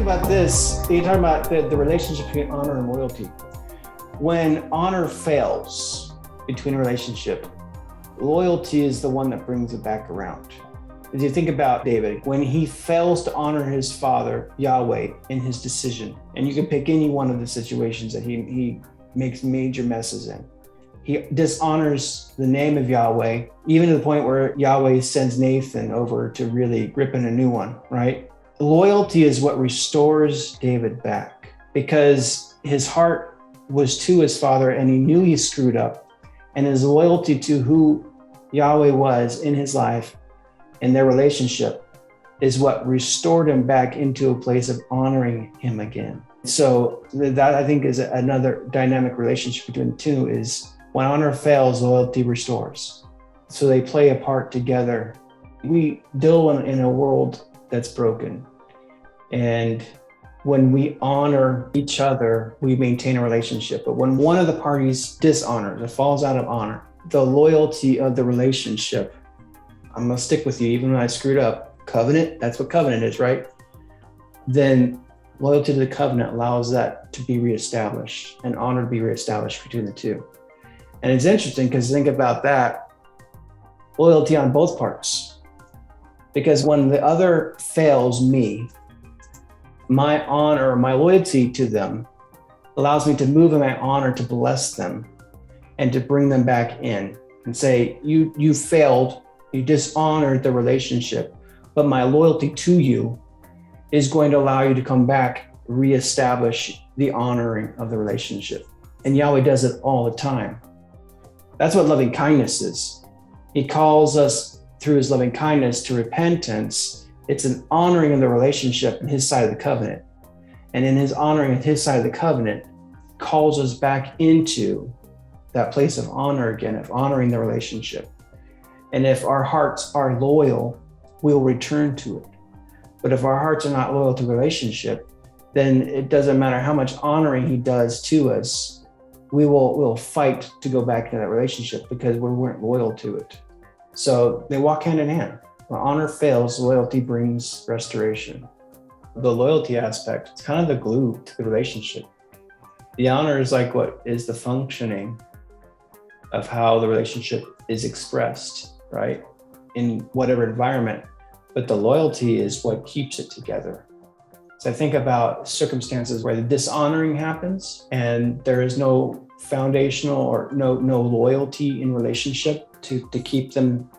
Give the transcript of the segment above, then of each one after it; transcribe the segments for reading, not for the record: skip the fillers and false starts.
about this, you're talking about the relationship between honor and loyalty. When honor fails between a relationship, loyalty is the one that brings it back around. As you think about David, when he fails to honor his father, Yahweh, in his decision, and you can pick any one of the situations that he makes major messes in. He dishonors the name of Yahweh, even to the point where Yahweh sends Nathan over to really rip in a new one, right? Loyalty is what restores David back, because his heart was to his father and he knew he screwed up, and his loyalty to who Yahweh was in his life and their relationship is what restored him back into a place of honoring him again. So that, I think, is another dynamic relationship between the two, is when honor fails, loyalty restores. So they play a part together. We deal in a world that's broken. And when we honor each other, we maintain a relationship. But when one of the parties dishonors or falls out of honor, the loyalty of the relationship, I'm gonna stick with you even when I screwed up. Covenant, that's what covenant is, right? Then loyalty to the covenant allows that to be reestablished and honor to be reestablished between the two. And it's interesting because think about that, loyalty on both parts. Because when the other fails me, my honor, my loyalty to them allows me to move in my honor to bless them and to bring them back in and say, you failed, you dishonored the relationship, but my loyalty to you is going to allow you to come back, reestablish the honoring of the relationship. And Yahweh does it all the time. That's what loving kindness is. He calls us through his loving kindness to repentance. It's an honoring of the relationship in his side of the covenant. And in his honoring of his side of the covenant, calls us back into that place of honor again, of honoring the relationship. And if our hearts are loyal, we'll return to it. But if our hearts are not loyal to the relationship, then it doesn't matter how much honoring he does to us, we'll fight to go back to that relationship because we weren't loyal to it. So they walk hand in hand. When honor fails, loyalty brings restoration. The loyalty aspect, it's kind of the glue to the relationship. The honor is like what is the functioning of how the relationship is expressed, right? In whatever environment, but the loyalty is what keeps it together. So I think about circumstances where the dishonoring happens and there is no foundational or no loyalty in relationship to keep them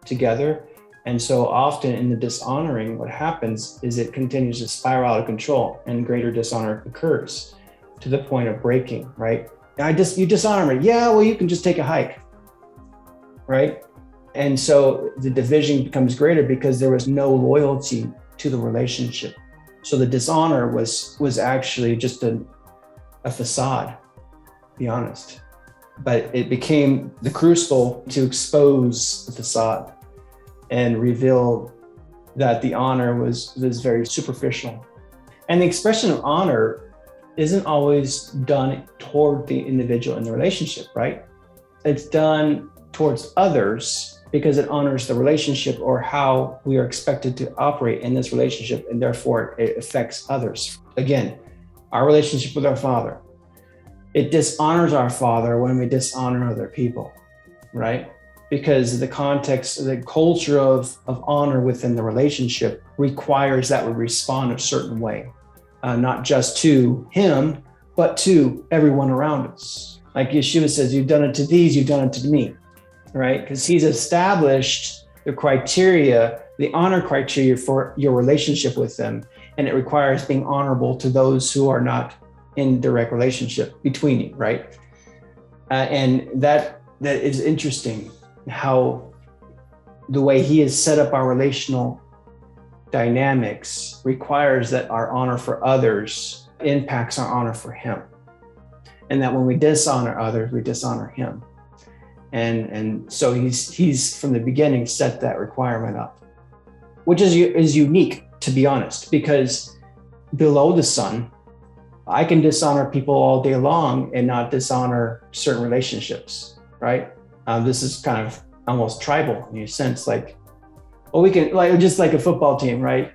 together. And so often in the dishonoring, what happens is it continues to spiral out of control and greater dishonor occurs to the point of breaking, right? You dishonor me. Yeah, well, you can just take a hike, right? And so the division becomes greater because there was no loyalty to the relationship. So the dishonor was actually just a facade, to be honest. But it became the crucible to expose the facade and reveal that the honor was very superficial. And the expression of honor isn't always done toward the individual in the relationship, right? It's done towards others because it honors the relationship or how we are expected to operate in this relationship, and therefore it affects others. Again, our relationship with our Father. It dishonors our Father when we dishonor other people, right? Because the context, the culture of honor within the relationship requires that we respond a certain way, not just to him, but to everyone around us. Like Yeshua says, you've done it to these, you've done it to me, right? Because he's established the criteria, the honor criteria for your relationship with them. And it requires being honorable to those who are not in direct relationship between you, right? And that is interesting, how the way he has set up our relational dynamics requires that our honor for others impacts our honor for him. And that when we dishonor others, we dishonor him. And so he's from the beginning set that requirement up, which is unique, to be honest, because below the sun, I can dishonor people all day long and not dishonor certain relationships, right? This is kind of almost tribal in a sense, like, well, we can, like, just like a football team, right?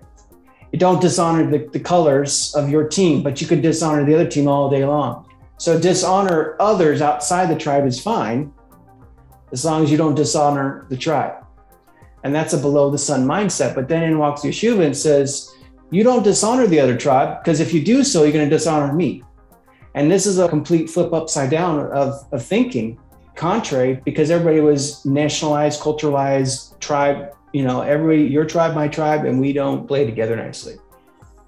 You don't dishonor the colors of your team, but you could dishonor the other team all day long. So dishonor others outside the tribe is fine, as long as you don't dishonor the tribe. And that's a below the sun mindset. But then in walks Yeshua and says, you don't dishonor the other tribe, because if you do so, you're going to dishonor me. And this is a complete flip upside down of thinking, contrary, because everybody was nationalized, culturalized, tribe, everybody, your tribe, my tribe, and we don't play together nicely.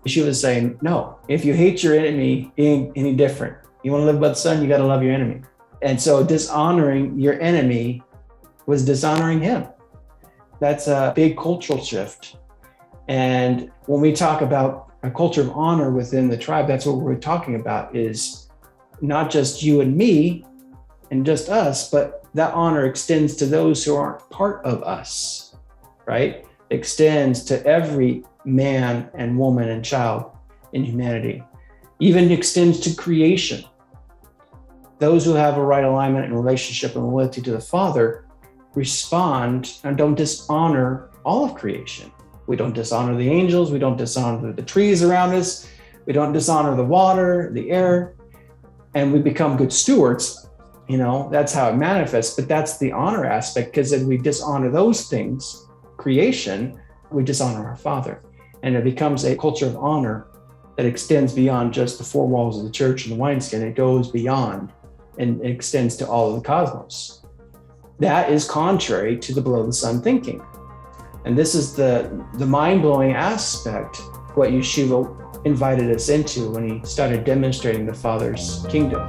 Yeshua was saying, no, if you hate your enemy, it ain't any different. You want to live by the sun, you got to love your enemy. And so dishonoring your enemy was dishonoring him. That's a big cultural shift. And when we talk about a culture of honor within the tribe, that's what we're talking about, is not just you and me and just us, but that honor extends to those who aren't part of us, right? It extends to every man and woman and child in humanity, even extends to creation. Those who have a right alignment and relationship and loyalty to the Father respond and don't dishonor all of creation. We don't dishonor the angels. We don't dishonor the trees around us. We don't dishonor the water, the air, and we become good stewards. That's how it manifests, but that's the honor aspect, because if we dishonor those things, creation, we dishonor our Father. And it becomes a culture of honor that extends beyond just the four walls of the church and the wineskin. It goes beyond and extends to all of the cosmos. That is contrary to the below the sun thinking. And this is the mind-blowing aspect, what Yeshua invited us into when he started demonstrating the Father's kingdom.